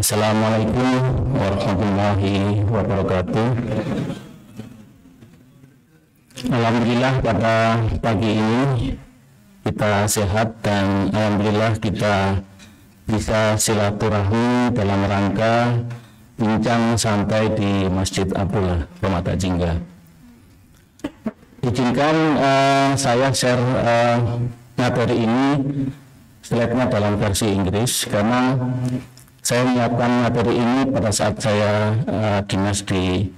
Assalamualaikum warahmatullahi wabarakatuh. Alhamdulillah pada pagi ini kita sehat dan alhamdulillah kita bisa silaturahmi dalam rangka bincang santai di Masjid Abdullah Pematang Jingga. Izinkan saya share materi ini slide-nya dalam versi Inggris karena saya menyiapkan materi ini pada saat saya dinas di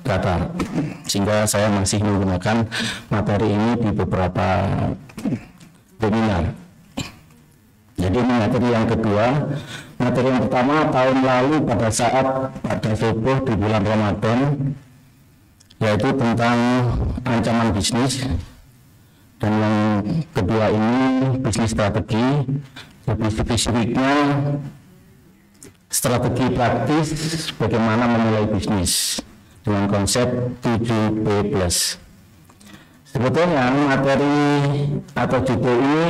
Qatar, sehingga saya masih menggunakan materi ini di beberapa webinar. Jadi ini materi yang kedua. Materi yang pertama tahun lalu pada saat pada subuh di bulan Ramadan, yaitu tentang ancaman bisnis, dan yang kedua ini bisnis strategi. Lebih spesifiknya strategi praktis bagaimana memulai bisnis dengan konsep 7B+. Sebetulnya materi atau judul ini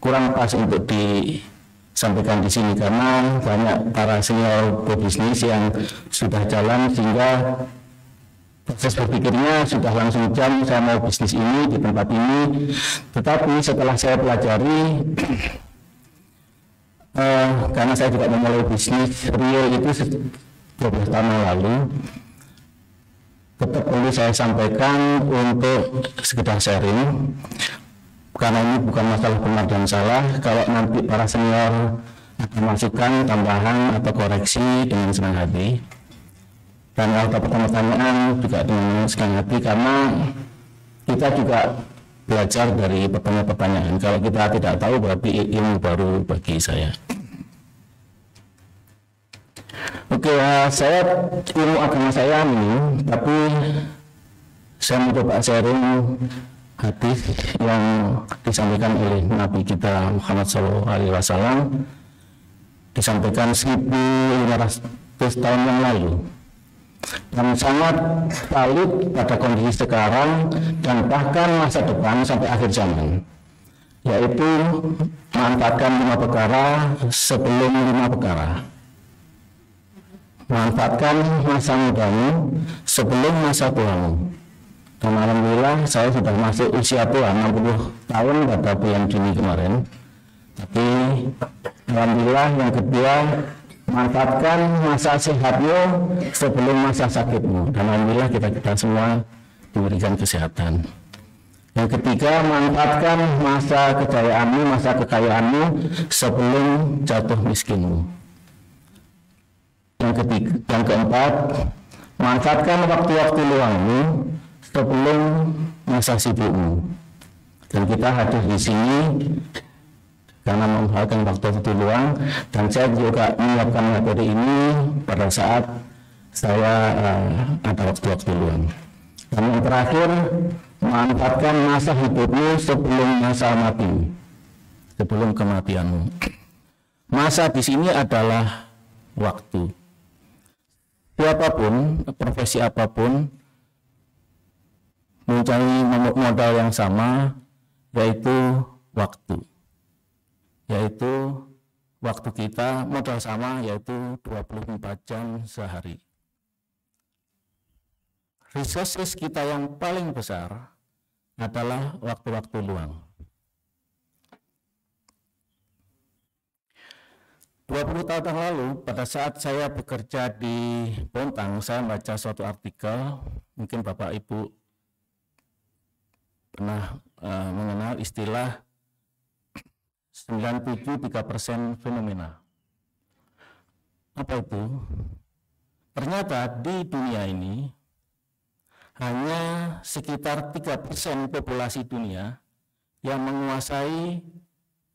kurang pas untuk disampaikan di sini karena banyak para senior pebisnis yang sudah jalan sehingga proses berpikirnya sudah langsung jam saya mau bisnis ini di tempat ini. Tetapi setelah saya pelajari karena saya juga memulai bisnis real itu 12 tahun yang lalu, tetap perlu saya sampaikan untuk sekedar sharing karena ini bukan masalah benar dan salah. Kalau nanti para senior ada masukan, tambahan atau koreksi dengan senang hati, dan kalau dapat pertanyaan juga dengan senang hati karena kita juga belajar dari pertanyaan-pertanyaan. Kalau kita tidak tahu berarti ilmu baru bagi saya. Oke, saya ilmu agama saya ini, tapi saya mencoba sharing hadis yang disampaikan oleh Nabi kita Muhammad SAW, disampaikan 1500 tahun yang lalu, dan sangat valid pada kondisi sekarang dan bahkan masa depan sampai akhir zaman, yaitu manfaatkan 5 perkara sebelum 5 perkara. Manfaatkan masa mudamu sebelum masa tuamu. Dan alhamdulillah saya sudah masuk usia tua 60 tahun pada bulan Juni kemarin. Tapi alhamdulillah yang kedua, manfaatkan masa sehatmu sebelum masa sakitmu. Dan alhamdulillah kita semua diberikan kesehatan. Yang ketiga, manfaatkan masa kejayaanmu, masa kekayaanmu sebelum jatuh miskinmu. Yang keempat, manfaatkan waktu-waktu luangmu sebelum masa sibukmu. Dan kita hadir di sini karena memanfaatkan waktu-waktu luang, dan saya juga menyiapkan materi ini pada saat saya ada waktu-waktu luang. Dan yang terakhir, manfaatkan masa hidupmu sebelum masa mati, sebelum kematianmu. Masa di sini adalah waktu. Siapapun, profesi apapun, mencari modal yang sama, yaitu waktu. Yaitu waktu kita modal sama, yaitu 24 jam sehari. Resources kita yang paling besar adalah waktu-waktu luang. 20 tahun yang lalu, pada saat saya bekerja di Bontang, saya membaca suatu artikel, mungkin Bapak Ibu pernah mengenal istilah 97,3% fenomena. Apa itu? Ternyata di dunia ini hanya sekitar 3% populasi dunia yang menguasai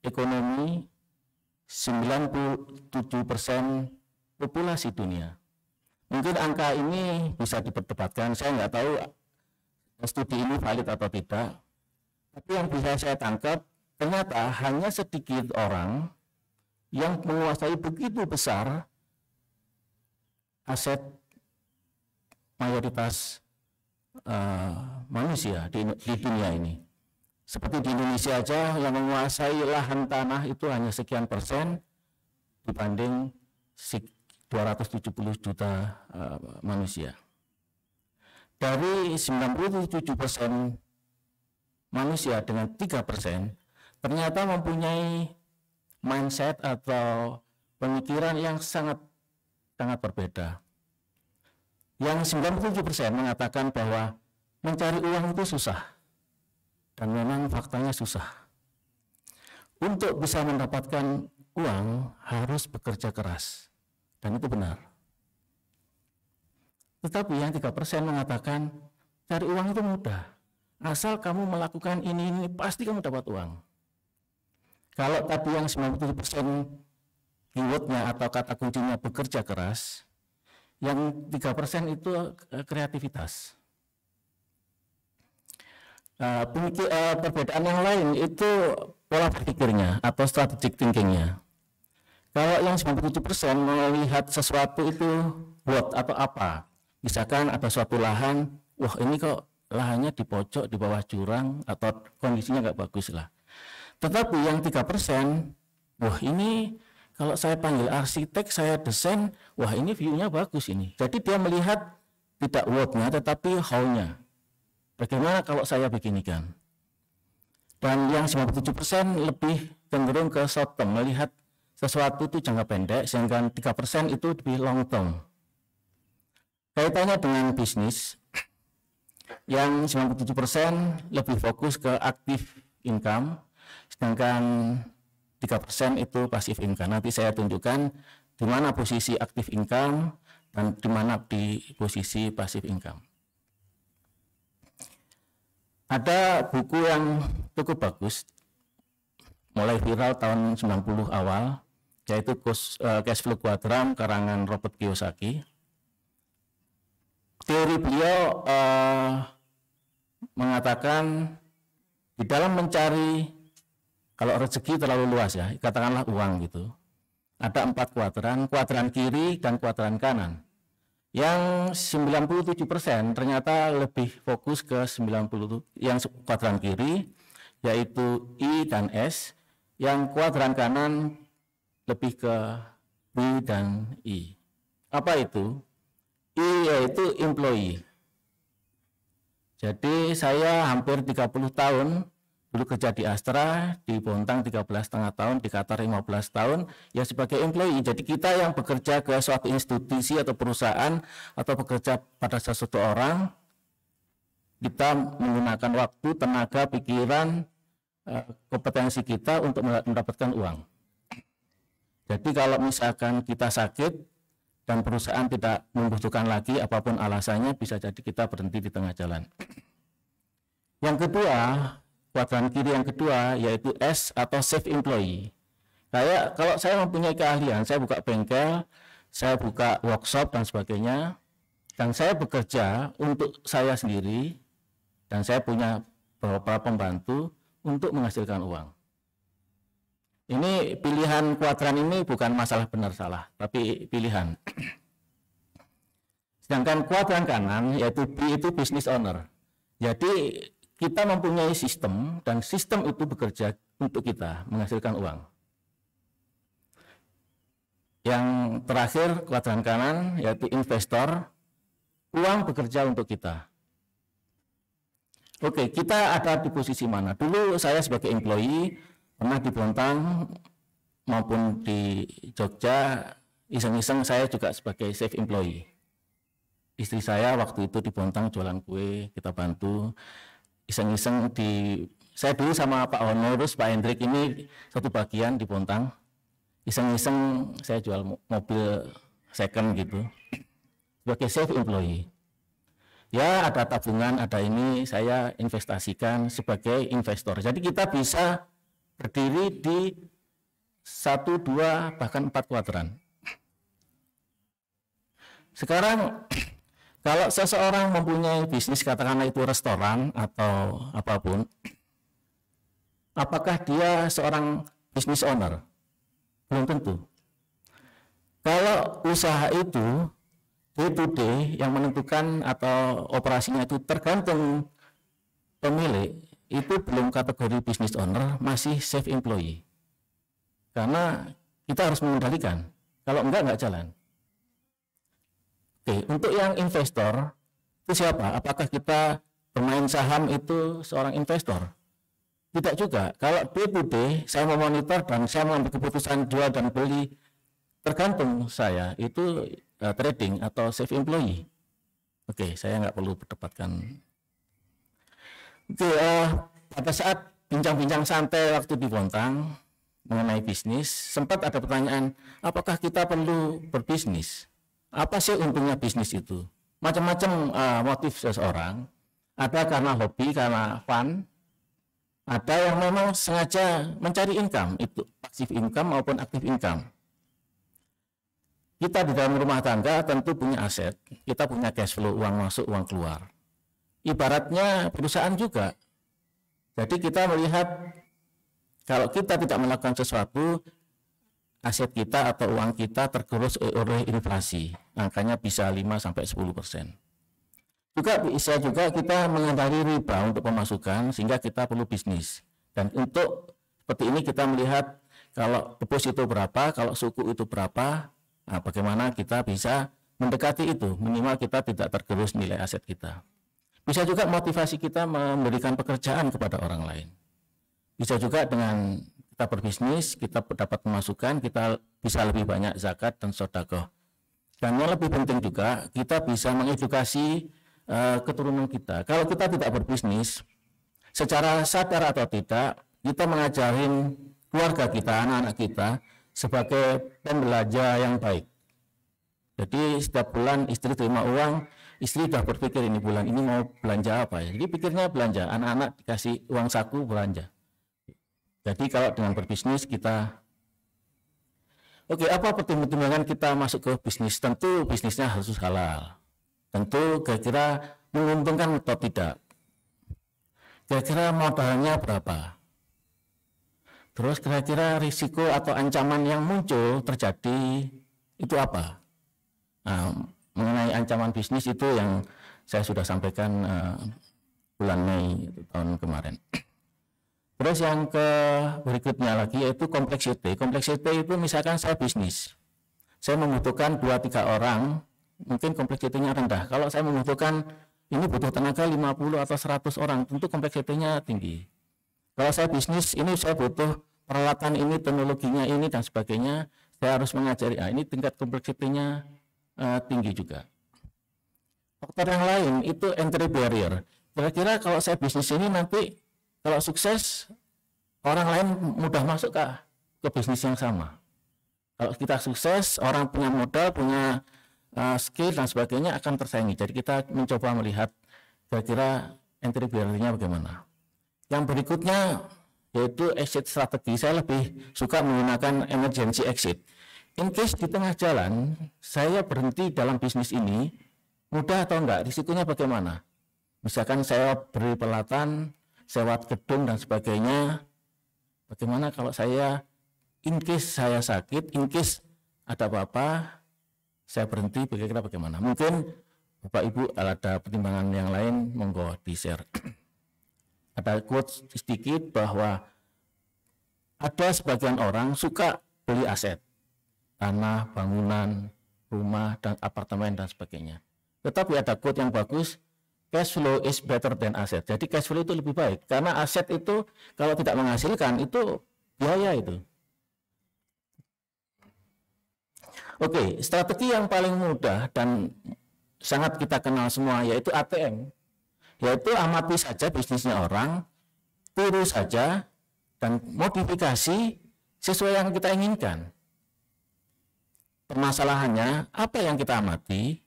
ekonomi 97% populasi dunia. Mungkin angka ini bisa diperdebatkan, saya nggak tahu studi ini valid atau tidak, tapi yang bisa saya tangkap, ternyata hanya sedikit orang yang menguasai begitu besar aset mayoritas manusia di dunia ini. Seperti di Indonesia aja yang menguasai lahan tanah itu hanya sekian persen dibanding 270 juta manusia. Dari 97% manusia dengan 3% ternyata mempunyai mindset atau pemikiran yang sangat berbeda. Yang 97% mengatakan bahwa mencari uang itu susah, dan memang faktanya susah. Untuk bisa mendapatkan uang harus bekerja keras, dan itu benar. Tetapi yang 3% mengatakan cari uang itu mudah, asal kamu melakukan ini pasti kamu dapat uang. Kalau tadi yang 97% keywordnya atau kata kuncinya bekerja keras, yang 3% itu kreativitas. Perbedaan yang lain itu pola berpikirnya atau strategic thinkingnya. Kalau yang 97% melihat sesuatu itu what atau apa, misalkan ada suatu lahan, wah ini kok lahannya di pojok di bawah jurang atau kondisinya nggak bagus lah. Tetapi yang 3%, wah ini kalau saya panggil arsitek, saya desain, wah ini view-nya bagus ini. Jadi dia melihat tidak what-nya tetapi how-nya. Bagaimana kalau saya beginikan? Dan yang 97% lebih cenderung ke short term, melihat sesuatu itu jangka pendek, sehingga 3% itu lebih long term. Kaitannya dengan bisnis, yang 97% lebih fokus ke active income, sedangkan 3% itu passive income. Nanti saya tunjukkan di mana posisi active income dan di mana di posisi passive income. Ada buku yang cukup bagus, mulai viral tahun 90 awal, yaitu Cash Flow Quadrant karangan Robert Kiyosaki. Teori beliau mengatakan di dalam mencari, kalau rezeki terlalu luas ya, katakanlah uang gitu, ada 4 kuadran, kuadran kiri dan kuadran kanan. Yang 97% ternyata lebih fokus ke 90 yang kuadran kiri, yaitu I dan S, yang kuadran kanan lebih ke B dan I. Apa itu? I yaitu employee. Jadi saya hampir 30 tahun dulu kerja di Astra, di Bontang 13,5 tahun, di Qatar 15 tahun, ya sebagai employee. Jadi kita yang bekerja ke suatu institusi atau perusahaan atau bekerja pada sesuatu orang, kita menggunakan waktu, tenaga, pikiran, kompetensi kita untuk mendapatkan uang. Jadi kalau misalkan kita sakit dan perusahaan tidak membutuhkan lagi apapun alasannya, bisa jadi kita berhenti di tengah jalan. Yang kedua, kuadran kiri yang kedua yaitu S atau save employee. Kayak kalau saya mempunyai keahlian, saya buka bengkel, saya buka workshop dan sebagainya, dan saya bekerja untuk saya sendiri, dan saya punya beberapa pembantu untuk menghasilkan uang. Ini pilihan kuadran ini bukan masalah benar salah, tapi pilihan. Sedangkan kuadran kanan yaitu B itu business owner. Jadi kita mempunyai sistem dan sistem itu bekerja untuk kita menghasilkan uang. Yang terakhir kuadran kanan yaitu investor, uang bekerja untuk kita. Oke, kita ada di posisi mana? Dulu saya sebagai employee pernah di Bontang maupun di Jogja, iseng-iseng saya juga sebagai save employee. Istri saya waktu itu di Bontang jualan kue, kita bantu. Iseng-iseng saya dulu sama Pak Honorus, Pak Hendrik ini satu bagian di Bontang. Iseng-iseng saya jual mobil second gitu sebagai save employee. Ya ada tabungan, ada ini saya investasikan sebagai investor. Jadi kita bisa berdiri di 1, 2, bahkan 4 kuadran. Sekarang kalau seseorang mempunyai bisnis, katakanlah itu restoran atau apapun, apakah dia seorang business owner? Belum tentu. Kalau usaha itu day to day yang menentukan atau operasinya itu tergantung pemilik, itu belum kategori business owner, masih save employee. Karena kita harus mengendalikan. Kalau enggak jalan. Oke, untuk yang investor itu siapa? Apakah kita bermain saham itu seorang investor? Tidak juga. Kalau day to day saya memonitor dan saya mengambil keputusan jual dan beli, tergantung saya itu trading atau save employee. Oke, saya nggak perlu berdebatkan. Oke, pada saat bincang-bincang santai waktu di Bontang mengenai bisnis, sempat ada pertanyaan, apakah kita perlu berbisnis? Apa sih untungnya bisnis itu? Macam-macam motif seseorang. Ada karena hobi, karena fun. Ada yang memang sengaja mencari income, itu passive income maupun active income. Kita di dalam rumah tangga tentu punya aset, kita punya cash flow, uang masuk, uang keluar. Ibaratnya perusahaan juga. Jadi kita melihat kalau kita tidak melakukan sesuatu, aset kita atau uang kita tergerus oleh inflasi, angkanya bisa 5-10%. Juga bisa juga kita menghindari riba untuk pemasukan sehingga kita perlu bisnis. Dan untuk seperti ini kita melihat kalau deposito berapa, kalau suku itu berapa, nah bagaimana kita bisa mendekati itu, minimal kita tidak tergerus nilai aset kita. Bisa juga motivasi kita memberikan pekerjaan kepada orang lain. Bisa juga dengan kita berbisnis, kita dapat pemasukan, kita bisa lebih banyak zakat dan sedekah. Dan yang lebih penting juga, kita bisa mengedukasi keturunan kita. Kalau kita tidak berbisnis, secara sadar atau tidak, kita mengajarin keluarga kita, anak-anak kita, sebagai pembelajar yang baik. Jadi setiap bulan istri terima uang, istri sudah berpikir ini bulan ini mau belanja apa ya. Jadi pikirnya belanja, anak-anak dikasih uang saku belanja. Jadi kalau dengan berbisnis kita, oke, apa pertimbangan kita masuk ke bisnis? Tentu bisnisnya harus halal. Tentu kira-kira menguntungkan atau tidak. Kira-kira modalnya berapa? Terus kira-kira risiko atau ancaman yang muncul terjadi itu apa? Nah, mengenai ancaman bisnis itu yang saya sudah sampaikan bulan Mei tahun kemarin. Terus yang berikutnya lagi yaitu kompleksiti. Kompleksiti itu misalkan saya bisnis, saya membutuhkan 2-3 orang, mungkin kompleksitinya rendah. Kalau saya membutuhkan ini butuh tenaga 50 atau 100 orang, tentu kompleksitinya tinggi. Kalau saya bisnis, ini saya butuh peralatan ini, teknologinya ini dan sebagainya, saya harus mengajari. Nah, ini tingkat kompleksitinya tinggi juga. Faktor yang lain itu entry barrier. Kira-kira kalau saya bisnis ini nanti kalau sukses, orang lain mudah masuk ke bisnis yang sama. Kalau kita sukses, orang punya modal, punya skill dan sebagainya akan tersaingi. Jadi kita mencoba melihat kira-kira entry barrier-nya bagaimana. Yang berikutnya yaitu exit strategi. Saya lebih suka menggunakan emergency exit. In case di tengah jalan saya berhenti dalam bisnis ini, mudah atau enggak, risikonya bagaimana? Misalkan saya beri peralatan, sewa gedung dan sebagainya, bagaimana kalau saya in case saya sakit, in case ada apa-apa, saya berhenti, kira-kira bagaimana? Mungkin Bapak Ibu ada pertimbangan yang lain, monggo di share. Ada quote sedikit bahwa ada sebagian orang suka beli aset, tanah, bangunan, rumah, dan apartemen dan sebagainya. Tetapi ada quote yang bagus, cash flow is better than asset. Jadi cash flow itu lebih baik, karena aset itu kalau tidak menghasilkan itu biaya itu. Oke, strategi yang paling mudah dan sangat kita kenal semua yaitu ATM. Yaitu amati saja bisnisnya orang, tiru saja, dan modifikasi sesuai yang kita inginkan. Permasalahannya, apa yang kita amati,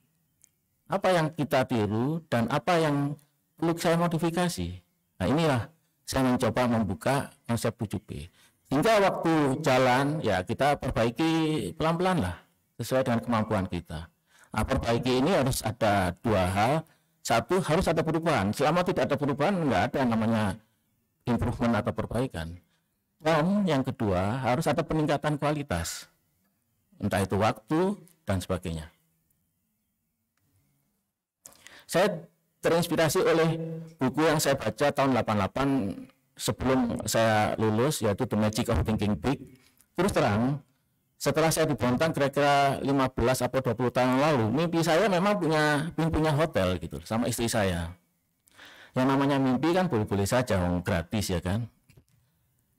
apa yang kita tiru, dan apa yang perlu saya modifikasi. Nah inilah saya mencoba membuka konsep 7P. Hingga waktu jalan, ya kita perbaiki pelan-pelan lah, sesuai dengan kemampuan kita. Nah, perbaiki ini harus ada 2 hal. Satu, harus ada perubahan. Selama tidak ada perubahan, nggak ada yang namanya improvement atau perbaikan. Dan yang kedua, harus ada peningkatan kualitas. Entah itu waktu dan sebagainya. Saya terinspirasi oleh buku yang saya baca tahun 88 sebelum saya lulus, yaitu The Magic of Thinking Big. Terus terang, setelah saya di Bontang kira-kira 15 atau 20 tahun lalu, mimpi saya memang punya hotel gitu sama istri saya. Yang namanya mimpi kan boleh-boleh saja, gratis ya kan.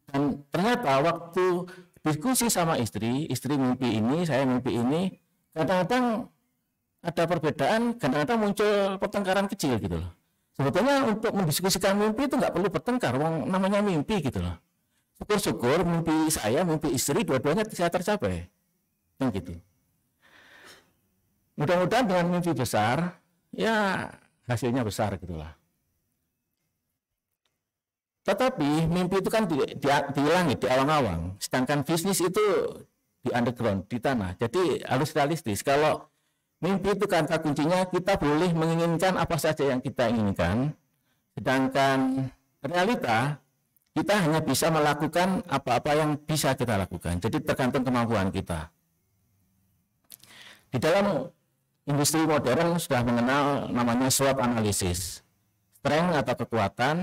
Dan ternyata waktu diskusi sama istri mimpi ini, saya mimpi ini, kadang-kadang ada perbedaan, kadang-kadang muncul pertengkaran kecil gitu loh. Sebetulnya untuk mendiskusikan mimpi itu nggak perlu bertengkar, namanya mimpi gitu loh. Syukur-syukur mimpi saya, mimpi istri, dua-duanya bisa tercapai. Yang gitu. Mudah-mudahan dengan mimpi besar, ya hasilnya besar gitulah. Tetapi mimpi itu kan di langit, di awang-awang. Sedangkan bisnis itu di underground, di tanah. Jadi harus realistis. Kalau mimpi itu kata kuncinya, kita boleh menginginkan apa saja yang kita inginkan. Sedangkan realita, kita hanya bisa melakukan apa-apa yang bisa kita lakukan. Jadi tergantung kemampuan kita. Di dalam industri modern sudah mengenal namanya SWOT analysis. Strength atau kekuatan,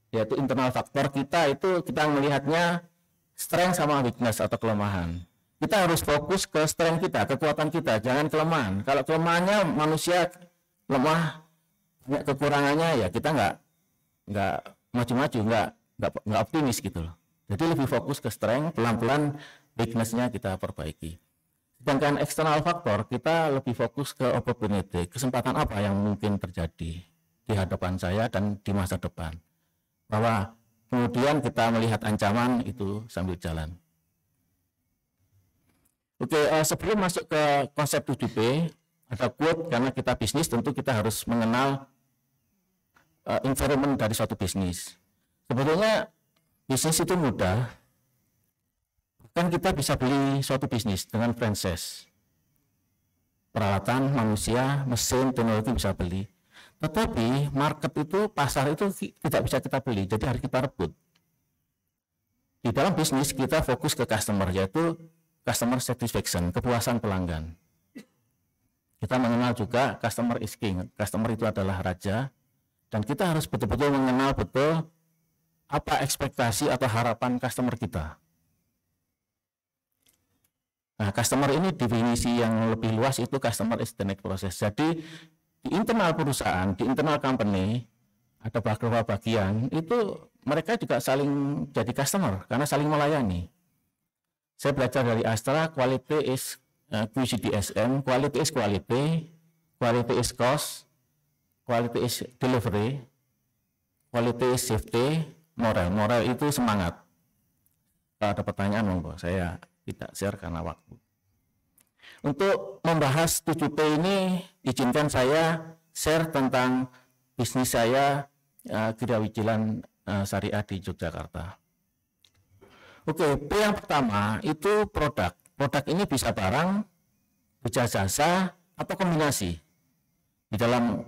yaitu internal faktor kita itu kita melihatnya strength sama weakness atau kelemahan. Kita harus fokus ke strength kita, kekuatan kita, jangan kelemahan. Kalau kelemahannya manusia lemah, banyak kekurangannya, ya kita nggak maju-maju, nggak optimis gitu loh. Jadi lebih fokus ke strength, pelan-pelan weakness-nya kita perbaiki. Sedangkan eksternal faktor kita lebih fokus ke opportunity, kesempatan apa yang mungkin terjadi di hadapan saya dan di masa depan. Bahwa kemudian kita melihat ancaman itu sambil jalan. Oke, sebelum masuk ke konsep 7P, ada quote, karena kita bisnis tentu kita harus mengenal environment dari suatu bisnis. Sebetulnya bisnis itu mudah, kan kita bisa beli suatu bisnis dengan franchise. Peralatan, manusia, mesin, teknologi bisa beli. Tetapi market itu, pasar itu tidak bisa kita beli, jadi harus kita rebut. Di dalam bisnis kita fokus ke customer, yaitu customer satisfaction, kepuasan pelanggan. Kita mengenal juga customer is king, customer itu adalah raja, dan kita harus betul-betul mengenal betul apa ekspektasi atau harapan customer kita. Nah, customer ini definisi yang lebih luas itu customer is the next process. Jadi di internal perusahaan, di internal company, ada beberapa bagian itu mereka juga saling jadi customer karena saling melayani. Saya belajar dari Astra, quality is QCDSM, quality is quality, quality is cost, quality is delivery, quality is safety, moral itu semangat. Kalau ada pertanyaan monggo, saya tidak share karena waktu. Untuk membahas 7P ini, izinkan saya share tentang bisnis saya Girawijilan Syariah di Yogyakarta. Oke, P yang pertama itu produk. Produk ini bisa barang, bisa jasa, atau kombinasi. Di dalam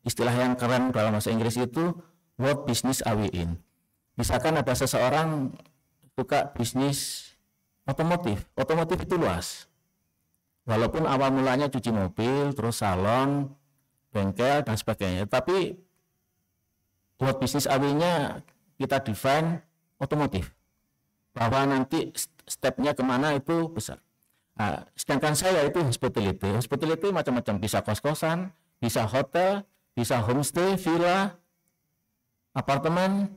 istilah yang keren dalam bahasa Inggris itu what business are we in. Misalkan ada seseorang suka bisnis otomotif itu luas. Walaupun awal mulanya cuci mobil, terus salon, bengkel, dan sebagainya. Tapi what business are we-nya kita define otomotif. Bahwa nanti stepnya kemana itu besar. Nah, sedangkan saya itu hospitality. Hospitality macam-macam, bisa kos-kosan, bisa hotel, bisa homestay, villa, apartemen,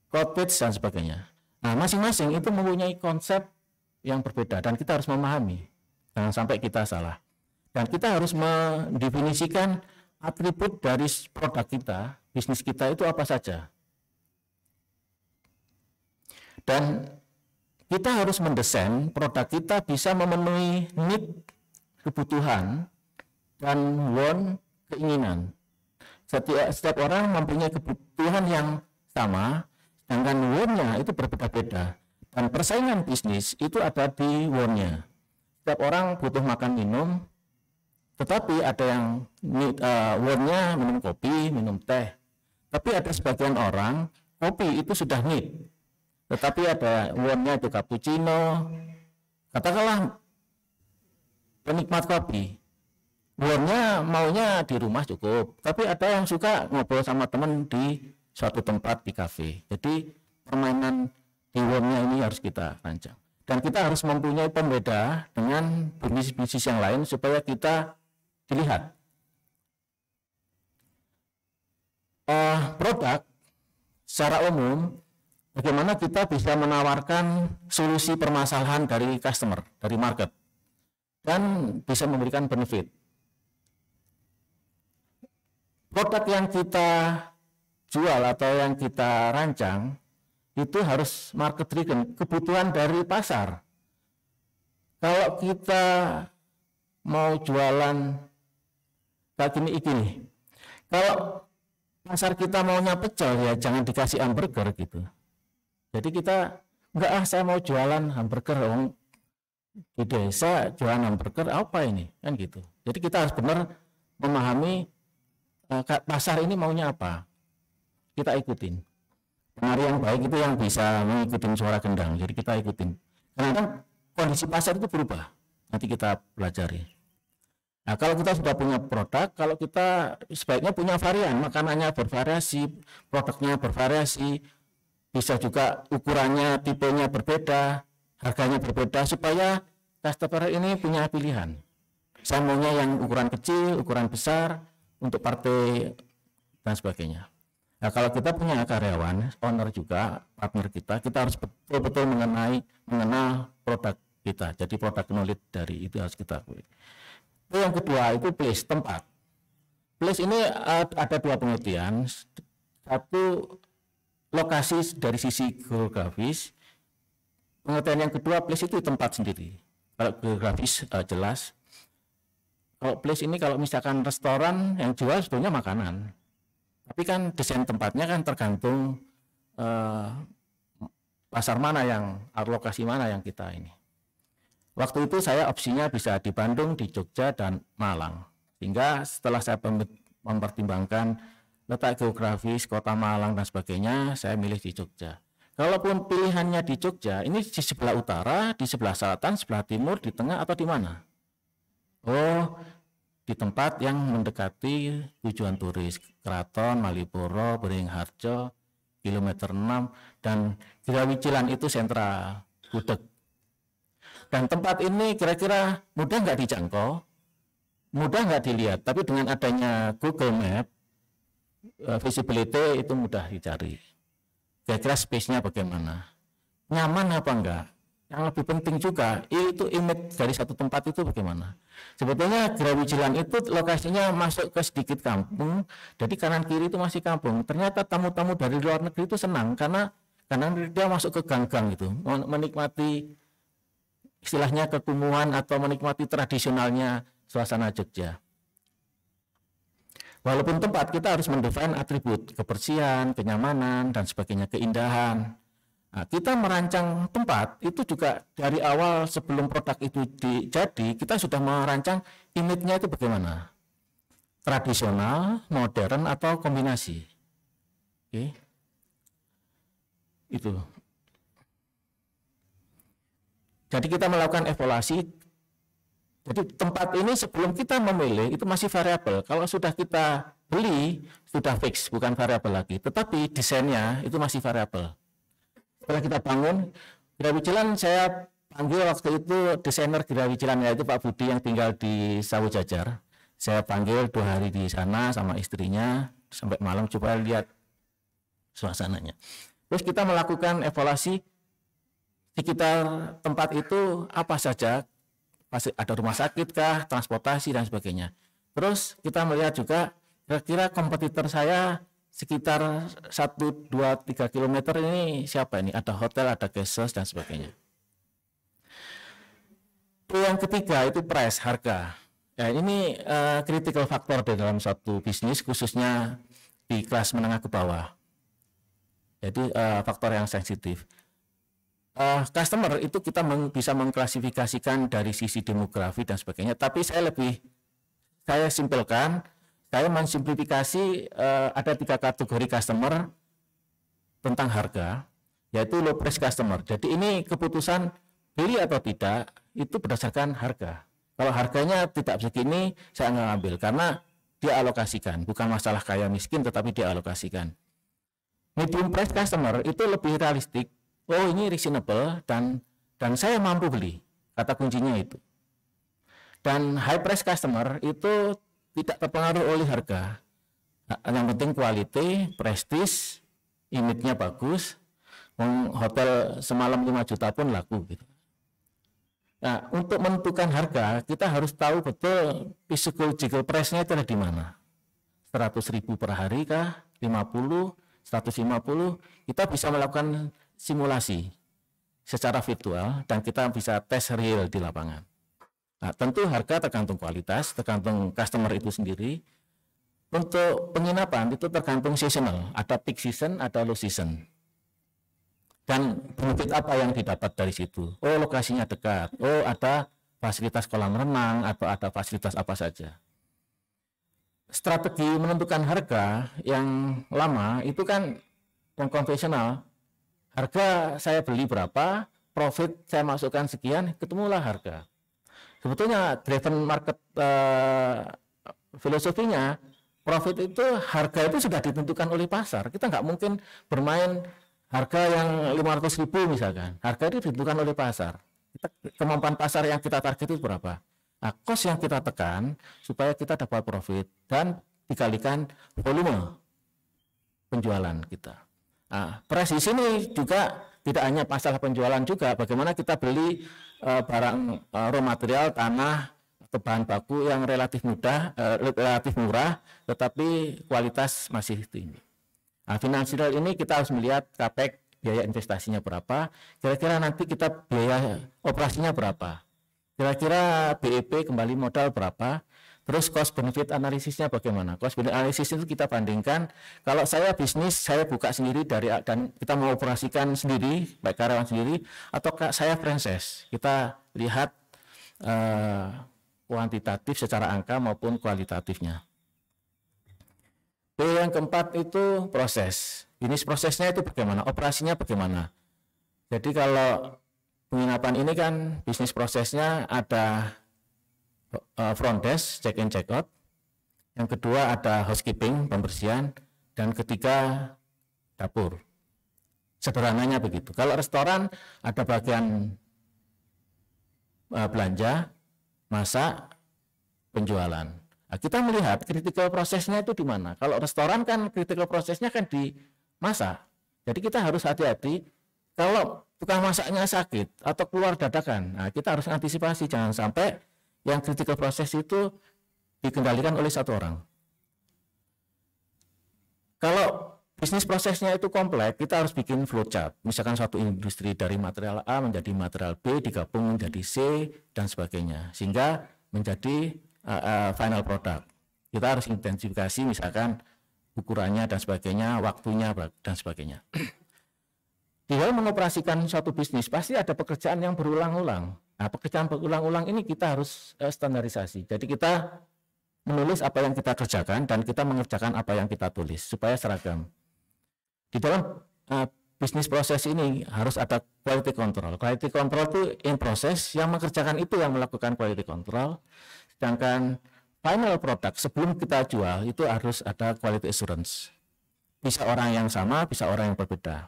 cottage, dan sebagainya. Nah, masing-masing itu mempunyai konsep yang berbeda dan kita harus memahami. Jangan sampai kita salah. Dan kita harus mendefinisikan atribut dari produk kita, bisnis kita itu apa saja. Dan kita harus mendesain produk kita bisa memenuhi need, kebutuhan, dan want, keinginan. Setiap orang mempunyai kebutuhan yang sama, sedangkan want-nya itu berbeda-beda. Dan persaingan bisnis itu ada di want-nya. Setiap orang butuh makan minum, tetapi ada yang want-nya minum kopi, minum teh. Tapi ada sebagian orang, kopi itu sudah need. Tetapi ada want-nya itu cappuccino. Katakanlah penikmat kopi, want-nya maunya di rumah cukup. Tapi ada yang suka ngobrol sama teman di suatu tempat di kafe. Jadi permainan di want-nya ini harus kita rancang. Dan kita harus mempunyai pembeda dengan bisnis-bisnis yang lain supaya kita dilihat. Produk secara umum, bagaimana kita bisa menawarkan solusi permasalahan dari customer, dari market, dan bisa memberikan benefit. Produk yang kita jual atau yang kita rancang itu harus market driven, kebutuhan dari pasar. Kalau kita mau jualan kayak gini, kalau pasar kita maunya pecel, ya jangan dikasih hamburger gitu. Jadi kita enggak, saya mau jualan hamburger, di desa jualan hamburger apa ini, kan gitu. Jadi kita harus benar memahami pasar ini maunya apa, kita ikutin. Penari yang baik itu yang bisa mengikuti suara gendang, jadi kita ikutin. Karena kan kondisi pasar itu berubah, nanti kita pelajari. Nah, kalau kita sudah punya produk, kalau kita sebaiknya punya varian, makanannya bervariasi, produknya bervariasi, bisa juga ukurannya, tipenya berbeda, harganya berbeda, supaya customer ini punya pilihan. Saya maunya yang ukuran kecil, ukuran besar, untuk partai, dan sebagainya. Nah, kalau kita punya karyawan, owner juga, partner kita harus betul-betul mengenal produk kita. Jadi produk knowledge dari itu harus kita akui. Itu yang kedua, itu place, tempat. Place ini ada dua pengertian. Satu, lokasi dari sisi geografis. Pengertian yang kedua, place itu tempat sendiri. Kalau geografis jelas. Kalau place ini kalau misalkan restoran yang jual sebetulnya makanan. Tapi kan desain tempatnya kan tergantung pasar mana yang, lokasi mana yang kita ini. Waktu itu saya opsinya bisa di Bandung, di Jogja, dan Malang. Sehingga setelah saya mempertimbangkan letak geografis, kota Malang, dan sebagainya, saya milih di Jogja. Kalaupun pilihannya di Jogja, ini di sebelah utara, di sebelah selatan, sebelah timur, di tengah, atau di mana? Oh, di tempat yang mendekati tujuan turis, Keraton, Maliboro, Beringharjo, kilometer 6, dan Grawicilan itu sentral, Gudeg. Dan tempat ini kira-kira mudah nggak dijangkau, mudah nggak dilihat, tapi dengan adanya Google Map, visibility itu mudah dicari. Kira-kira space-nya bagaimana, nyaman apa enggak. Yang lebih penting juga itu image dari satu tempat itu bagaimana. Sebetulnya Grawicilan itu lokasinya masuk ke sedikit kampung, jadi kanan kiri itu masih kampung. Ternyata tamu-tamu dari luar negeri itu senang karena dia masuk ke gang-gang itu, menikmati istilahnya kekumuhan atau menikmati tradisionalnya suasana Jogja. Walaupun tempat, kita harus mendefine atribut kebersihan, kenyamanan, dan sebagainya, keindahan. Nah, kita merancang tempat itu juga dari awal sebelum produk itu jadi, kita sudah merancang image-nya itu bagaimana, tradisional, modern, atau kombinasi. Oke. Itu. Jadi kita melakukan evaluasi. Jadi tempat ini sebelum kita memilih itu masih variabel. Kalau sudah kita beli sudah fix, bukan variabel lagi. Tetapi desainnya itu masih variabel. Setelah kita bangun Grawicilan, saya panggil waktu itu desainer Grawicilan, yaitu Pak Budi yang tinggal di Sawu Jajar. Saya panggil 2 hari di sana sama istrinya sampai malam, coba lihat suasananya. Terus kita melakukan evaluasi sekitar tempat itu apa saja, ada rumah sakit kah, transportasi, dan sebagainya. Terus kita melihat juga kira-kira kompetitor saya sekitar 1, 2, 3 km ini siapa ini, ada hotel, ada guest house, dan sebagainya. Yang ketiga itu price, harga. Ya, ini critical factor di dalam suatu bisnis, khususnya di kelas menengah ke bawah. Jadi faktor yang sensitif. Customer itu kita bisa mengklasifikasikan dari sisi demografi dan sebagainya, tapi saya simpelkan, saya mensimplifikasi ada 3 kategori customer tentang harga, yaitu low price customer. Jadi ini keputusan beli atau tidak itu berdasarkan harga. Kalau harganya tidak segini, saya nggak ambil karena dia alokasikan, bukan masalah kaya miskin, tetapi dia alokasikan. Medium price customer itu lebih realistik. Oh, ini reasonable dan dan saya mampu beli. Kata kuncinya itu. Dan high price customer itu tidak terpengaruh oleh harga. Yang penting quality, prestige, image-nya bagus. Hotel semalam 5 juta pun laku gitu. Nah, untuk menentukan harga, kita harus tahu betul psychological price-nya itu ada di mana. 100.000 per hari kah? 50, 150, kita bisa melakukan simulasi secara virtual dan kita bisa tes real di lapangan. Nah, tentu harga tergantung kualitas, tergantung customer itu sendiri. Untuk penginapan itu tergantung seasonal, ada peak season, ada low season. Dan benefit apa yang didapat dari situ? Oh, lokasinya dekat. Oh, ada fasilitas kolam renang atau ada fasilitas apa saja. Strategi menentukan harga yang lama itu kan yang konvensional. Harga saya beli berapa, profit saya masukkan sekian, ketemulah harga. Sebetulnya driven market filosofinya, profit itu, harga itu sudah ditentukan oleh pasar. Kita nggak mungkin bermain harga yang 500.000 misalkan. Harga itu ditentukan oleh pasar. Kemampuan pasar yang kita target itu berapa? Nah, cost yang kita tekan supaya kita dapat profit dan dikalikan volume penjualan kita. Nah, price di sini juga tidak hanya masalah penjualan juga, bagaimana kita beli barang raw material, tanah atau bahan baku yang relatif murah, tetapi kualitas masih tinggi. Nah, finansial ini kita harus melihat capex, biaya investasinya berapa, kira-kira nanti kita biaya operasinya berapa, kira-kira BEP kembali modal berapa, terus cost benefit analisisnya bagaimana. Cost benefit analisis itu kita bandingkan, kalau saya bisnis, saya buka sendiri dan kita mau operasikan sendiri, baik karyawan sendiri, atau saya franchise, kita lihat kuantitatif secara angka maupun kualitatifnya. B yang keempat itu proses. Bisnis prosesnya itu bagaimana, operasinya bagaimana. Jadi kalau penginapan ini kan bisnis prosesnya ada front desk, check in check out. Yang kedua ada housekeeping, pembersihan, dan ketiga dapur. Sederhananya begitu. Kalau restoran ada bagian belanja, masak, penjualan. Nah, kita melihat critical prosesnya itu di mana. Kalau restoran kan critical prosesnya kan di masak. Jadi kita harus hati-hati kalau tukang masaknya sakit atau keluar dadakan. Nah, kita harus antisipasi jangan sampai yang critical proses itu dikendalikan oleh satu orang. Kalau bisnis prosesnya itu kompleks, kita harus bikin flowchart. Misalkan suatu industri dari material A menjadi material B digabung menjadi C dan sebagainya, sehingga menjadi final product. Kita harus identifikasi misalkan ukurannya dan sebagainya, waktunya dan sebagainya. Di dalam mengoperasikan suatu bisnis pasti ada pekerjaan yang berulang-ulang. Nah, pekerjaan berulang-ulang ini kita harus standarisasi. Jadi kita menulis apa yang kita kerjakan dan kita mengerjakan apa yang kita tulis supaya seragam. Di dalam bisnis proses ini harus ada quality control. Quality control itu in proses, yang mengerjakan itu yang melakukan quality control. Sedangkan final product sebelum kita jual itu harus ada quality assurance. Bisa orang yang sama, bisa orang yang berbeda.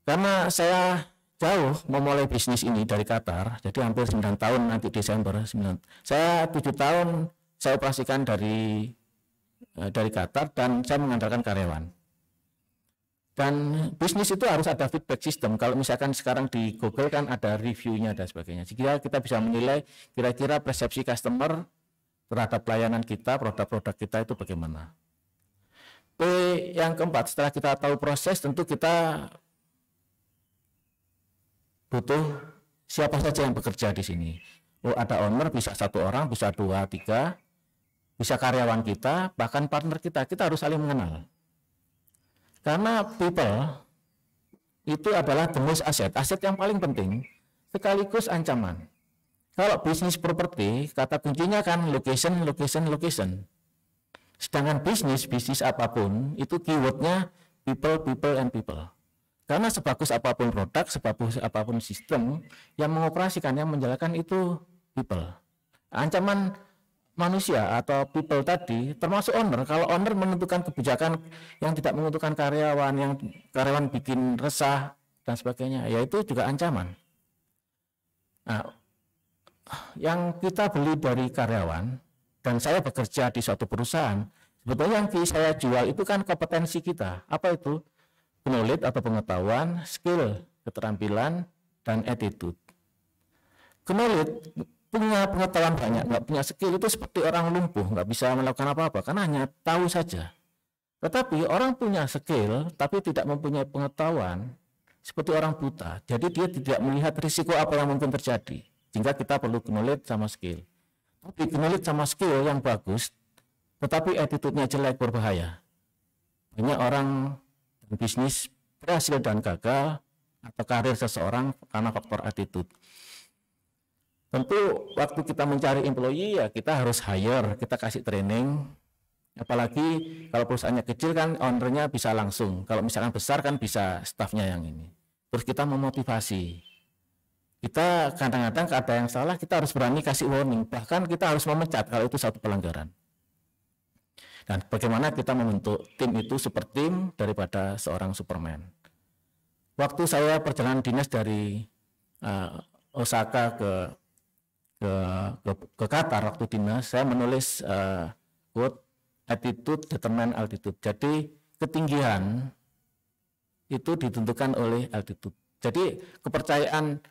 Karena saya jauh memulai bisnis ini dari Qatar, jadi hampir 9 tahun nanti Desember 9. Saya 7 tahun saya operasikan dari Qatar dan saya mengandalkan karyawan. Dan bisnis itu harus ada feedback system. Kalau misalkan sekarang di Google kan ada reviewnya dan sebagainya. Sehingga kita bisa menilai kira-kira persepsi customer terhadap pelayanan kita, produk-produk kita itu bagaimana. P yang keempat, setelah kita tahu proses, tentu kita butuh siapa saja yang bekerja di sini. Oh, ada owner, bisa 1 orang, bisa 2, 3, bisa karyawan kita, bahkan partner kita. Kita harus saling mengenal. Karena people itu adalah the most aset yang paling penting, sekaligus ancaman. Kalau bisnis properti, kata kuncinya kan location. Sedangkan bisnis apapun, itu keywordnya people, and people. Karena sebagus apapun produk, sebagus apapun sistem, yang mengoperasikan, yang menjalankan itu people. Ancaman manusia atau people tadi termasuk owner. Kalau owner menentukan kebijakan yang tidak menguntungkan karyawan, yang karyawan bikin resah dan sebagainya, ya itu juga ancaman. Nah, yang kita beli dari karyawan, dan saya bekerja di suatu perusahaan, sebetulnya yang saya jual itu kan kompetensi kita. Apa itu? Knowledge atau pengetahuan, skill, keterampilan, dan attitude. Knowledge, punya pengetahuan banyak, nggak punya skill itu seperti orang lumpuh, nggak bisa melakukan apa-apa, karena hanya tahu saja. Tetapi orang punya skill, tapi tidak mempunyai pengetahuan, seperti orang buta. Jadi dia tidak melihat risiko apa yang mungkin terjadi. Sehingga kita perlu knowledge sama skill. Tapi knowledge sama skill yang bagus, tetapi attitude-nya jelek, berbahaya. Banyak orang bisnis berhasil dan gagal atau karir seseorang karena faktor attitude. Tentu waktu kita mencari employee ya kita harus hire, kita kasih training. Apalagi kalau perusahaannya kecil kan ownernya bisa langsung. Kalau misalkan besar kan bisa staffnya yang ini. Terus kita memotivasi. Kita kadang-kadang ada yang salah, kita harus berani kasih warning. Bahkan kita harus memecat kalau itu satu pelanggaran. Dan bagaimana kita membentuk tim itu super tim daripada seorang Superman. Waktu saya perjalanan dinas dari Osaka ke Qatar waktu dinas, saya menulis quote, attitude determine altitude. Jadi ketinggian itu ditentukan oleh altitude. Jadi kepercayaan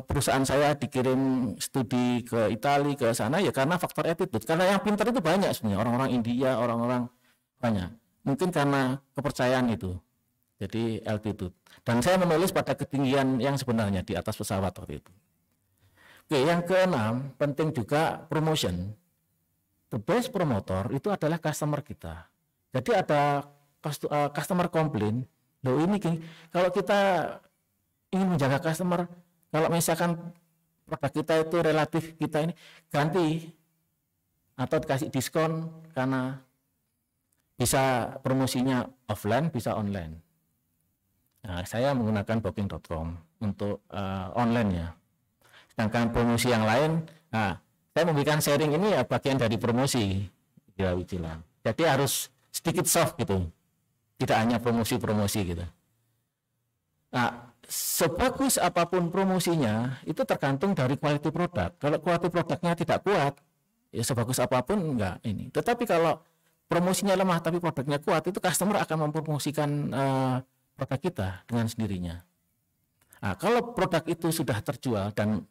perusahaan saya dikirim studi ke Italia ke sana ya karena faktor attitude. Karena yang pintar itu banyak sebenarnya, orang-orang India, orang-orang banyak. Mungkin karena kepercayaan itu. Jadi altitude. Dan saya menulis pada ketinggian yang sebenarnya di atas pesawat waktu itu. Oke, yang keenam, penting juga promotion. The best promotor itu adalah customer kita. Jadi ada customer complaint, loh ini kalau kita ingin menjaga customer, kalau misalkan produk kita itu relatif kita ini ganti atau dikasih diskon karena bisa promosinya offline, bisa online. Nah, saya menggunakan booking.com untuk online ya. Sedangkan promosi yang lain, nah, saya memberikan sharing ini ya bagian dari promosi ya Wijilan. Jadi harus sedikit soft gitu, tidak hanya promosi-promosi gitu. Nah, sebagus apapun promosinya itu tergantung dari quality produk. Kalau quality produknya tidak kuat, ya sebagus apapun enggak ini. Tetapi kalau promosinya lemah tapi produknya kuat, itu customer akan mempromosikan produk kita dengan sendirinya. Nah, kalau produk itu sudah terjual dan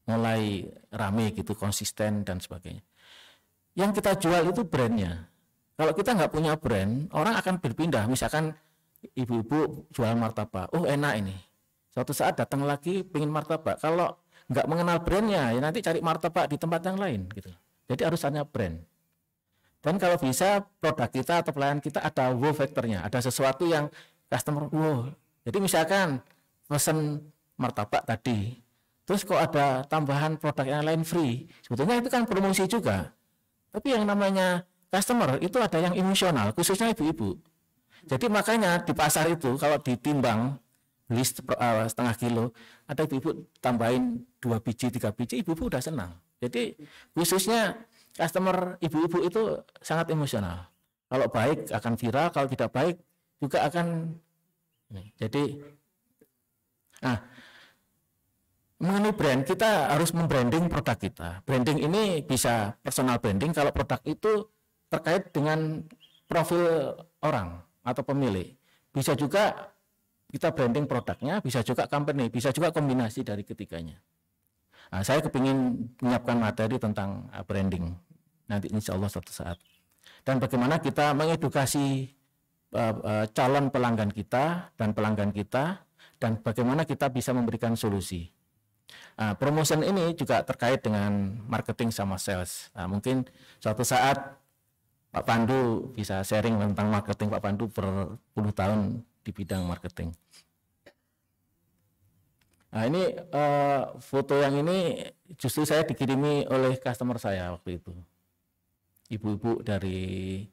mulai rame gitu, konsisten dan sebagainya, yang kita jual itu brandnya. Kalau kita nggak punya brand, orang akan berpindah. Misalkan ibu-ibu jual martabak, oh enak ini. Suatu saat datang lagi pengen martabak. Kalau nggak mengenal brandnya, ya nanti cari martabak di tempat yang lain gitu. Jadi harus ada brand. Dan kalau bisa produk kita atau pelayanan kita ada wow factornya, ada sesuatu yang customer wow. Jadi misalkan pesen martabak tadi, terus kok ada tambahan produk yang lain free, sebetulnya itu kan promosi juga. Tapi yang namanya customer itu ada yang emosional, khususnya ibu-ibu. Jadi makanya di pasar itu kalau ditimbang beli setengah kilo, ada ibu-ibu tambahin 2 biji, 3 biji, ibu-ibu udah senang. Jadi khususnya customer ibu-ibu itu sangat emosional. Kalau baik akan viral, kalau tidak baik juga akan. Jadi, mengenai brand, kita harus membranding produk kita. Branding ini bisa personal branding kalau produk itu terkait dengan profil orang atau pemilik. Bisa juga kita branding produknya, bisa juga company, bisa juga kombinasi dari ketiganya. Nah, saya kepingin menyiapkan materi tentang branding nanti insya Allah suatu saat. Dan bagaimana kita mengedukasi calon pelanggan kita dan pelanggan kita, dan bagaimana kita bisa memberikan solusi. Nah, promotion ini juga terkait dengan marketing sama sales. Nah, mungkin suatu saat Pak Pandu bisa sharing tentang marketing. Pak Pandu berpuluh tahun di bidang marketing. Nah, ini foto yang ini justru saya dikirimi oleh customer saya waktu itu. Ibu-ibu dari,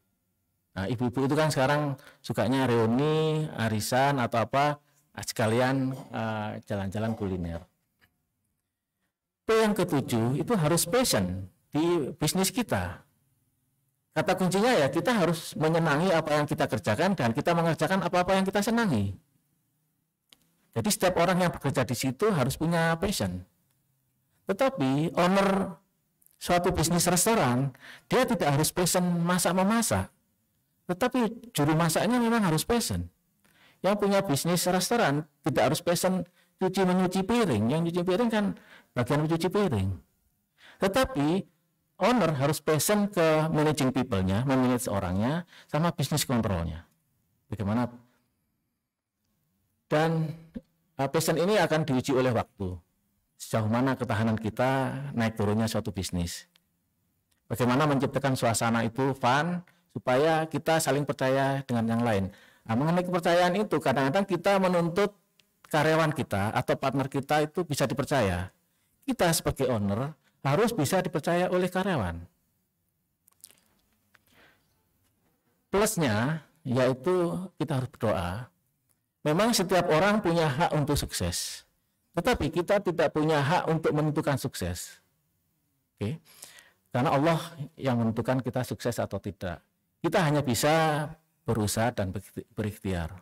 nah ibu-ibu itu kan sekarang sukanya reuni, arisan atau apa, sekalian jalan-jalan kuliner. P yang ketujuh itu harus passion di bisnis kita. Kata kuncinya ya kita harus menyenangi apa yang kita kerjakan dan kita mengerjakan apa-apa yang kita senangi. Jadi setiap orang yang bekerja di situ harus punya passion. Tetapi owner suatu bisnis restoran, dia tidak harus passion masak-memasak. Tetapi juru masaknya memang harus passion. Yang punya bisnis restoran tidak harus passion cuci-menyuci piring. Yang cuci piring kan bagian mencuci piring. Tetapi owner harus passion ke managing people-nya, memanage orangnya, sama bisnis kontrolnya. Bagaimana? Dan passion ini akan diuji oleh waktu. Sejauh mana ketahanan kita naik turunnya suatu bisnis. Bagaimana menciptakan suasana itu fun, supaya kita saling percaya dengan yang lain. Nah, mengenai kepercayaan itu, kadang-kadang kita menuntut karyawan kita atau partner kita itu bisa dipercaya. Kita sebagai owner harus bisa dipercaya oleh karyawan. Plusnya, yaitu kita harus berdoa. Memang setiap orang punya hak untuk sukses. Tetapi kita tidak punya hak untuk menentukan sukses. Oke. Karena Allah yang menentukan kita sukses atau tidak. Kita hanya bisa berusaha dan berikhtiar.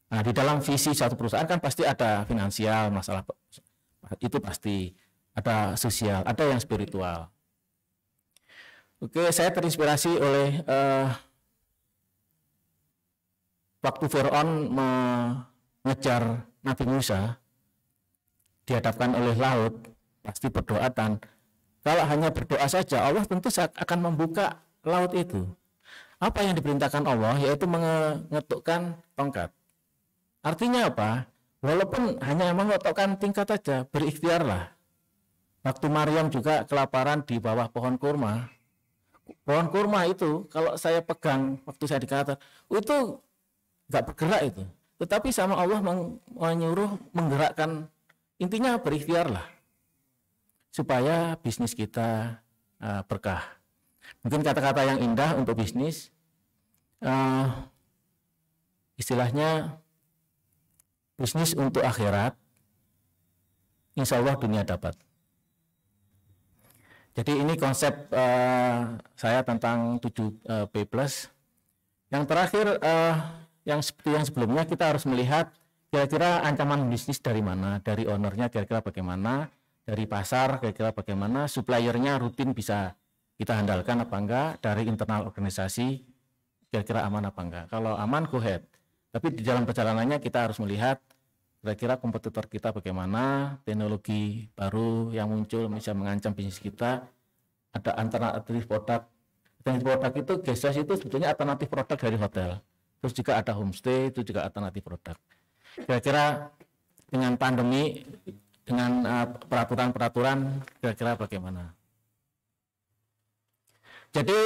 Nah, di dalam visi suatu perusahaan kan pasti ada finansial, masalah itu pasti, ada sosial, ada yang spiritual. Oke, saya terinspirasi oleh waktu Fir'aun mengejar Nabi Musa, dihadapkan oleh laut, pasti berdoa, dan kalau hanya berdoa saja, Allah tentu akan membuka laut itu. Apa yang diperintahkan Allah yaitu mengetukkan tongkat. Artinya apa? Walaupun hanya mengetukkan tingkat saja, berikhtiarlah. Waktu Maryam juga kelaparan di bawah pohon kurma. Pohon kurma itu kalau saya pegang waktu saya dikatakan itu nggak bergerak itu. Tetapi sama Allah menyuruh menggerakkan. Intinya berikhtiarlah supaya bisnis kita berkah. Mungkin kata-kata yang indah untuk bisnis, istilahnya bisnis untuk akhirat, insya Allah dunia dapat. Jadi ini konsep saya tentang 7P+. Yang terakhir, yang seperti yang sebelumnya, kita harus melihat kira-kira ancaman bisnis dari mana, dari ownernya kira-kira bagaimana, dari pasar kira-kira bagaimana, suppliernya rutin bisa kita handalkan apa enggak, dari internal organisasi kira-kira aman apa enggak. Kalau aman, go ahead. Tapi di dalam perjalanannya kita harus melihat kira-kira kompetitor kita bagaimana, teknologi baru yang muncul bisa mengancam bisnis kita, ada alternatif produk. Alternatif produk itu geses itu sebetulnya alternatif produk dari hotel. Terus juga ada homestay, itu juga alternatif produk. Kira-kira dengan pandemi, dengan peraturan-peraturan, kira-kira bagaimana? Jadi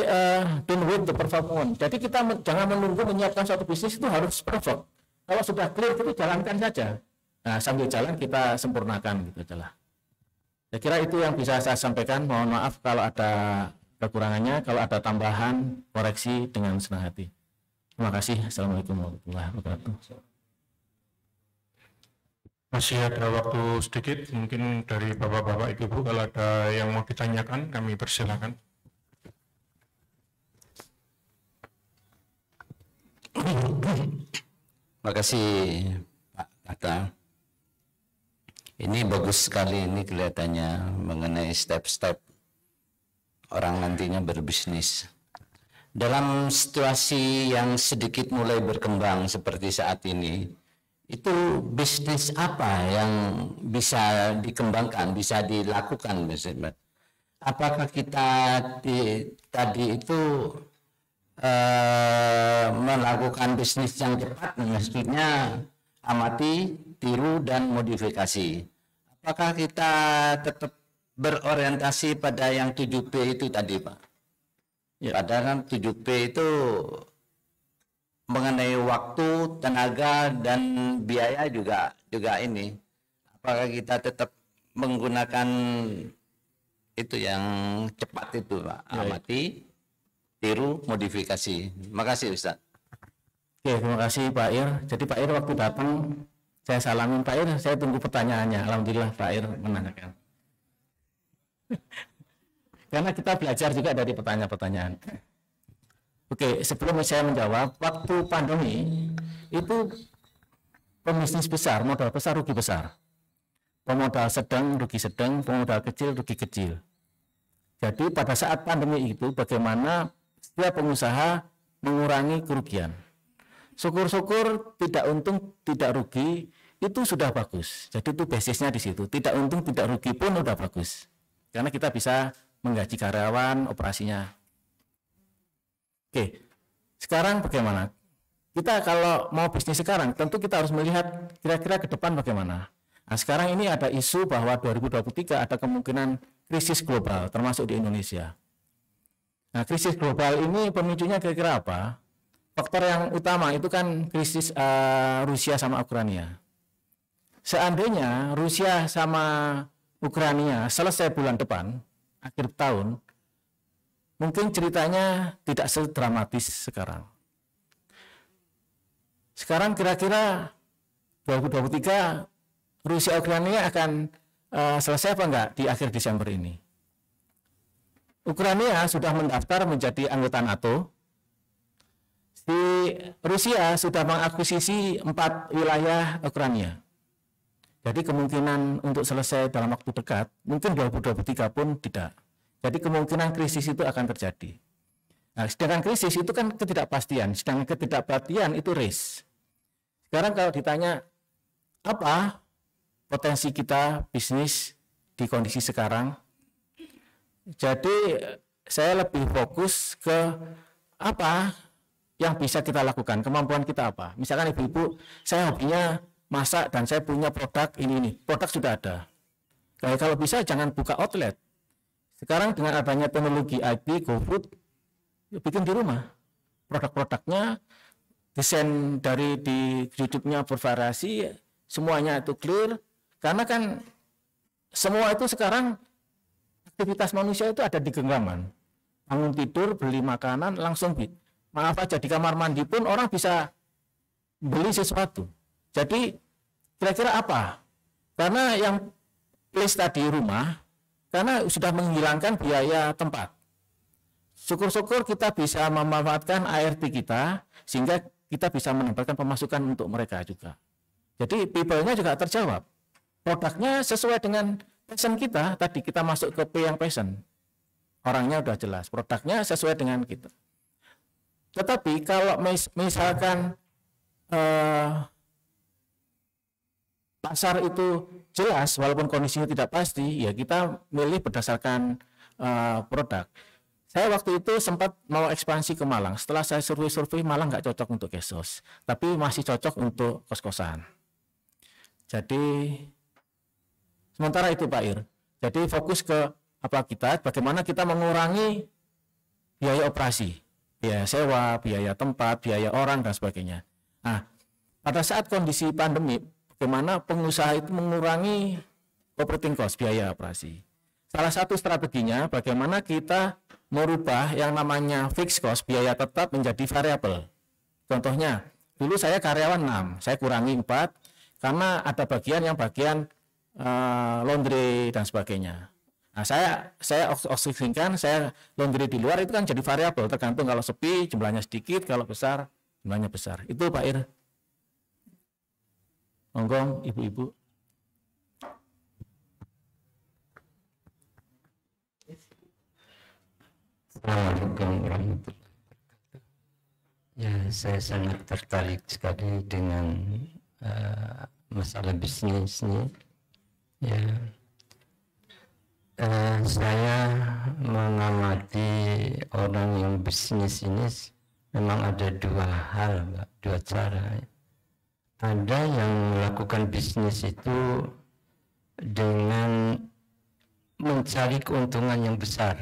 don't wait the perfect moment. Jadi kita jangan menunggu menyiapkan suatu bisnis itu harus perfect. Kalau sudah clear itu jalankan saja. Nah, sambil jalan kita sempurnakan gitu aja lah. Saya kira itu yang bisa saya sampaikan. Mohon maaf kalau ada kekurangannya, kalau ada tambahan koreksi dengan senang hati. Terima kasih. Assalamualaikum warahmatullahi wabarakatuh. Masih ada waktu sedikit, mungkin dari bapak-bapak ibu-ibu kalau ada yang mau ditanyakan kami persilakan. Terima kasih Pak Kata. Ini bagus sekali ini kelihatannya mengenai step-step orang nantinya berbisnis. Dalam situasi yang sedikit mulai berkembang seperti saat ini, itu bisnis apa yang bisa dikembangkan, bisa dilakukan misalnya? Apakah kita tadi itu melakukan bisnis yang cepat, maksudnya amati, tiru, dan modifikasi? Apakah kita tetap berorientasi pada yang 7P itu tadi, Pak? Ya. Padahal 7P itu mengenai waktu, tenaga, dan biaya juga ini. Apakah kita tetap menggunakan itu yang cepat itu, Pak? Ya. Amati, tiru, modifikasi. Terima kasih, Ustaz. Oke, terima kasih Pak Ir. Jadi Pak Ir waktu datang, saya salamin Pak Ir, saya tunggu pertanyaannya. Alhamdulillah Pak Ir menanyakan. Karena kita belajar juga dari pertanyaan-pertanyaan. Oke, sebelum saya menjawab, waktu pandemi itu pembisnis besar, modal besar rugi besar. Pemodal sedang rugi sedang, pemodal kecil rugi kecil. Jadi pada saat pandemi itu bagaimana setiap pengusaha mengurangi kerugian. Syukur-syukur tidak untung, tidak rugi, itu sudah bagus. Jadi itu basisnya di situ. Tidak untung, tidak rugi pun sudah bagus. Karena kita bisa menggaji karyawan, operasinya. Oke, sekarang bagaimana? Kita kalau mau bisnis sekarang, tentu kita harus melihat kira-kira ke depan bagaimana. Nah, sekarang ini ada isu bahwa 2023 ada kemungkinan krisis global, termasuk di Indonesia. Nah, krisis global ini pemicunya kira-kira apa? Faktor yang utama itu kan krisis Rusia sama Ukraina. Seandainya Rusia sama Ukraina selesai bulan depan, akhir tahun, mungkin ceritanya tidak sedramatis sekarang. Sekarang kira-kira 2023 Rusia Ukraina akan selesai apa enggak di akhir Desember ini? Ukraina sudah mendaftar menjadi anggota NATO. Si Rusia sudah mengakuisisi 4 wilayah Ukraina. Jadi kemungkinan untuk selesai dalam waktu dekat, mungkin 2023 pun tidak. Jadi kemungkinan krisis itu akan terjadi. Nah, sedangkan krisis itu kan ketidakpastian, sedangkan ketidakpastian itu risk. Sekarang kalau ditanya apa potensi kita bisnis di kondisi sekarang, jadi saya lebih fokus ke apa yang bisa kita lakukan, kemampuan kita apa. Misalkan ibu-ibu, saya hobinya masak dan saya punya produk ini, produk sudah ada. Nah, kalau bisa jangan buka outlet. Sekarang dengan adanya teknologi IT, GoFood, bikin di rumah. Produk-produknya, desain dari di YouTube-nya bervariasi, semuanya itu clear. Karena kan semua itu sekarang aktivitas manusia itu ada di genggaman. Bangun tidur, beli makanan, langsung maaf aja di kamar mandi pun orang bisa beli sesuatu. Jadi kira-kira apa? Karena yang place tadi rumah, karena sudah menghilangkan biaya tempat. Syukur-syukur kita bisa memanfaatkan ART kita sehingga kita bisa mendapatkan pemasukan untuk mereka juga. Jadi people-nya juga terjawab. Produknya sesuai dengan passion kita. Tadi kita masuk ke P yang passion. Orangnya udah jelas. Produknya sesuai dengan kita. Tetapi kalau misalkan pasar itu jelas walaupun kondisinya tidak pasti, ya kita milih berdasarkan produk. Saya waktu itu sempat mau ekspansi ke Malang. Setelah saya survei Malang nggak cocok untuk kesos, tapi masih cocok untuk kos-kosan. Jadi sementara itu Pak Ir. Jadi fokus ke apa kita, bagaimana kita mengurangi biaya operasi, biaya sewa, biaya tempat, biaya orang dan sebagainya. Nah, pada saat kondisi pandemi, bagaimana pengusaha itu mengurangi operating cost, biaya operasi. Salah satu strateginya bagaimana kita merubah yang namanya fixed cost, biaya tetap menjadi variabel. Contohnya, dulu saya karyawan 6, saya kurangi 4 karena ada bagian laundry dan sebagainya. Nah, saya oksigenkan, saya laundry di luar itu kan jadi variabel, tergantung kalau sepi jumlahnya sedikit, kalau besar jumlahnya besar. Itu Pak Ir. Monggo ibu-ibu. Assalamualaikum warahmatullahi wabarakatuh. Ya, saya sangat tertarik sekali dengan masalah bisnis ini. Ya, saya mengamati orang yang bisnis ini memang ada dua hal, Mbak, dua cara. Ada yang melakukan bisnis itu dengan mencari keuntungan yang besar.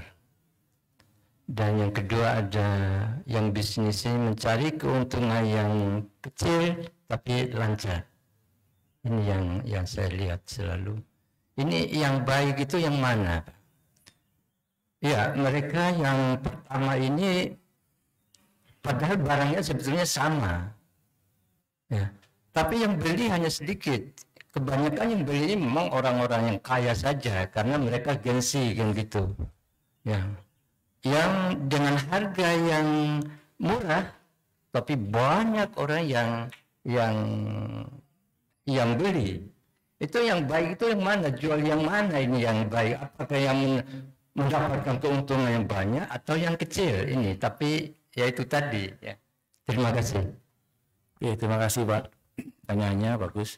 Dan yang kedua ada yang bisnisnya mencari keuntungan yang kecil tapi lancar. Ini yang saya lihat selalu. Ini yang baik itu yang mana? Ya, mereka yang pertama ini padahal barangnya sebetulnya sama. Ya, tapi yang beli hanya sedikit. Kebanyakan yang beli ini memang orang-orang yang kaya saja karena mereka gengsi kan gitu. Ya. Yang dengan harga yang murah, tapi banyak orang yang yang beli. Itu yang baik itu yang mana? Jual yang mana ini yang baik? Apakah yang mendapatkan keuntungan yang banyak atau yang kecil ini? Tapi ya itu tadi ya. Terima kasih. Oke, terima kasih Pak. Tanyanya bagus.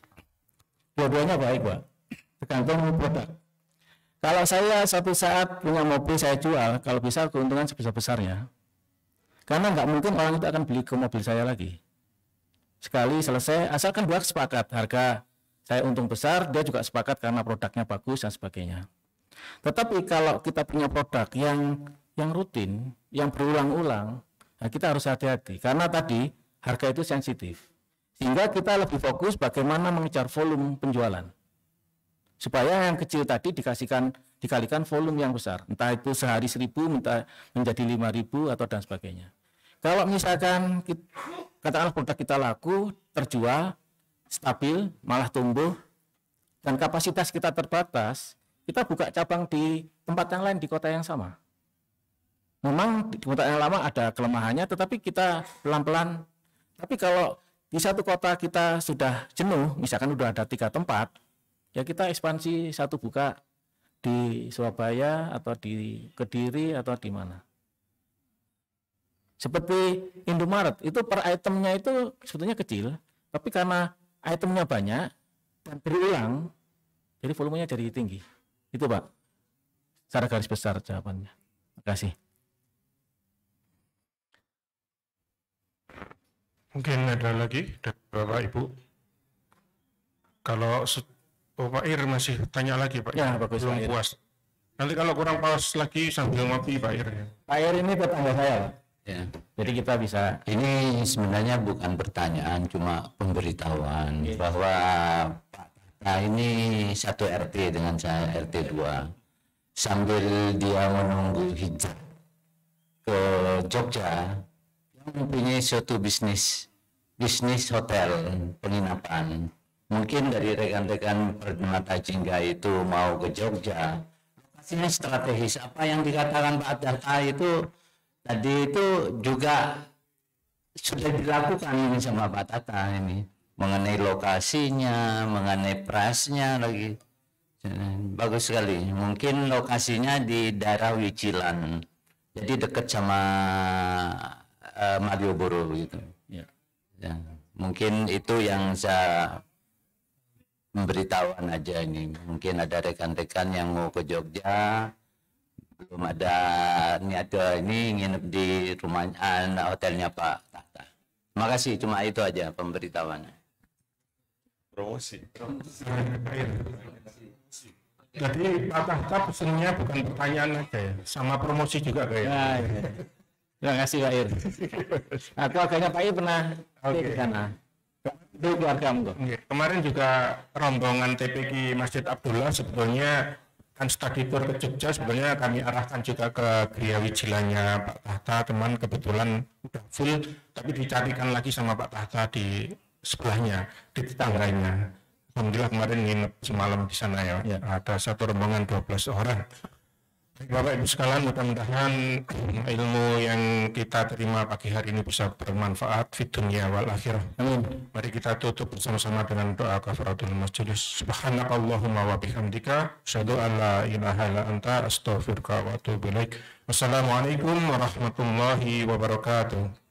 Dua-duanya baik Pak. Tergantung produk. Kalau saya suatu saat punya mobil saya jual, kalau bisa keuntungan sebesar-besarnya. Karena nggak mungkin orang itu akan beli ke mobil saya lagi. Sekali selesai, asalkan dua sepakat harga saya untung besar, dia juga sepakat karena produknya bagus dan sebagainya. Tetapi kalau kita punya produk yang rutin, yang berulang-ulang, nah kita harus hati-hati karena tadi harga itu sensitif. Sehingga kita lebih fokus bagaimana mengejar volume penjualan. Supaya yang kecil tadi dikalikan volume yang besar. Entah itu sehari 1.000, entah menjadi 5.000 atau dan sebagainya. Kalau misalkan katakanlah produk kita laku, terjual, stabil, malah tumbuh, dan kapasitas kita terbatas, kita buka cabang di tempat yang lain di kota yang sama. Memang di kota yang lama ada kelemahannya, tetapi kita pelan-pelan. Tapi kalau di satu kota kita sudah jenuh, misalkan sudah ada 3 tempat, ya kita ekspansi satu buka di Surabaya atau di Kediri atau di mana. Seperti Indomaret, itu per itemnya itu sebetulnya kecil, tapi karena itemnya banyak dan berulang, jadi volumenya jadi tinggi. Itu Pak, secara garis besar jawabannya. Terima kasih. Mungkin ada lagi dari Bapak Ibu. Kalau Pak Ir masih tanya lagi Pak, Ya, bagus, belum Pak Ir. puas. Nanti kalau kurang puas lagi sambil ngopi Pak Ir. Pak Ir ini tetangga saya Pak. Ya. Jadi kita bisa. Ini sebenarnya bukan pertanyaan, cuma pemberitahuan bahwa Pak Tata ini satu RT dengan saya RT 2. Sambil dia menunggu hijrah ke Jogja, dia mempunyai suatu bisnis hotel penginapan. Mungkin dari rekan-rekan Permata Jingga itu mau ke Jogja. Lokasinya strategis. Apa yang dikatakan Pak Tata itu tadi itu juga sudah dilakukan ini sama Pak Tata ini mengenai lokasinya, mengenai price-nya lagi. Bagus sekali. Mungkin lokasinya di daerah Wicilan. Jadi dekat sama Malioboro gitu. Ya. Ya, mungkin itu yang saya memberitahuan aja ini. Mungkin ada rekan-rekan yang mau ke Jogja, belum ada niat ini nginep di rumahnya hotelnya Pak Tata. Terima kasih, cuma itu aja pemberitahuannya. Promosi. Jadi Pak Tata pesennya bukan pertanyaan aja ya, sama promosi juga kayaknya. Ya, ya. Terima kasih Pak Ir. Nah, keluarganya Pak Ir pernah Oke. di sana. Itu keluargamu kok. Oke, kemarin juga rombongan TPQ Masjid Abdullah sebetulnya kan study tour ke Jogja, sebenarnya kami arahkan juga ke Gria Wijilannya Pak Tahta, teman kebetulan udah full, tapi dicarikan lagi sama Pak Tahta di sebelahnya, di tetangganya. Alhamdulillah kemarin nginep semalam di sana ya. Ya. Ada satu rombongan 12 orang. Bapak Ibu sekalian, mudah-mudahan ilmu yang kita terima pagi hari ini bisa bermanfaat di dunia wal akhirah. Amin. Mari kita tutup bersama-sama dengan doa kafaratul majelis. Subhanakallahumma wa bihamdika, asyhadu an la ilaha illa anta, astaghfiruka wa atubu ilaik. Wassalamualaikum warahmatullahi wabarakatuh.